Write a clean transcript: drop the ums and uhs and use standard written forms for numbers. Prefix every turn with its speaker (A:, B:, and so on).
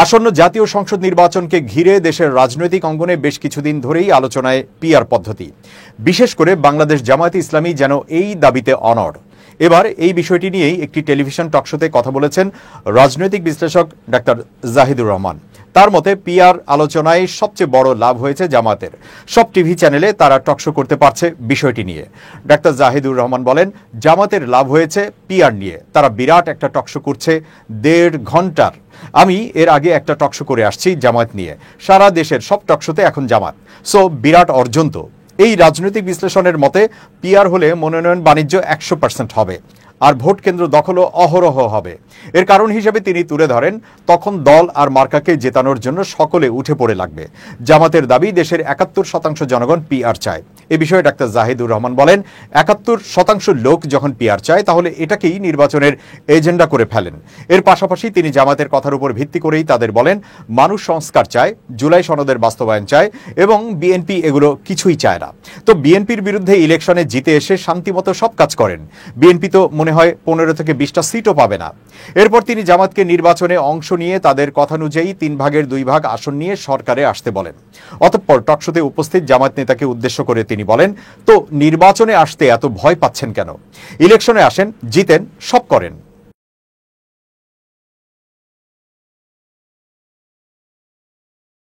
A: আসন্ন জাতীয় সংসদ নির্বাচনকে ঘিরে দেশের রাজনৈতিক অঙ্গনে বেশ কিছুদিন ধরেই আলোচনায় পিআর পদ্ধতি। বিশেষ করে বাংলাদেশ জামায়াতে ইসলামী যেন এই দাবিতে অনড়। এবার এই বিষয়টি নিয়েই একটি টেলিভিশন টকশোতে কথা বলেছেন রাজনৈতিক বিশ্লেষক ডাক্তার জাহিদুর রহমান। তার মতে পিআর আলোচনায় সবচেয়ে বড় লাভ হয়েছে জামায়াতের। সব টিভি চ্যানেলে তারা টকশো করতে পারছে বিষয়টি নিয়ে। ডাক্তার জাহিদুর রহমান বলেন, জামায়াতের লাভ হয়েছে পিআর নিয়ে। তারা বিরাট একটা টকশো করছে 1.5 ঘন্টার। আমি এর আগে একটা টকশো করে আসছি জামায়াত নিয়ে। সারা দেশের সব টকশোতে এখন জামায়াত। সো বিরাট অর্জন তো। এই রাজনৈতিক বিশ্লেষণের মতে পিআর হলে মনোনয়ন বাণিজ্য 100% হবে, আর ভোট কেন্দ্র দখলও অহরহ হবে। এর কারণ হিসেবে তিনি তুলে ধরেন, তখন দল আর মার্কাকে জেতানোর জন্য সকলে উঠে পড়ে লাগবে। জামাতের দাবি, দেশের 71% জনগণ পিআর চায়। এ বিষয়ে ডাক্তার জাহিদুর রহমান বলেন, 71% লোক যখন পিআর চায় তাহলে এটাকেই নির্বাচনের এজেন্ডা করে ফেলেন। এর পাশাপাশি তিনি জামাতের কথার উপর ভিত্তি করেই তাদের বলেন, মানুষ সংস্কার চায়, জুলাই সনদের বাস্তবায়ন চায়, এবং বিএনপি এগুলো কিছুই চায় না। তো বিএনপির বিরুদ্ধে ইলেকশনে জিতে এসে শান্তিমতো সব কাজ করেন। বিএনপি তো মনে হয় 15 থেকে 20টা সিটও পাবে না। এরপর তিনি জামাতকে নির্বাচনে অংশ নিয়ে তাদের কথানুযায়ী 3 ভাগের 2 ভাগ আসন নিয়ে সরকারে আসতে বলেন। অতঃপর টকশোতে উপস্থিত জামাত নেতাকে উদ্দেশ্য করে তিনি বলেন, তো নির্বাচনে আসতে এত ভয় পাচ্ছেন কেন? ইলেকশনে আসেন, জিতেন, সব করেন।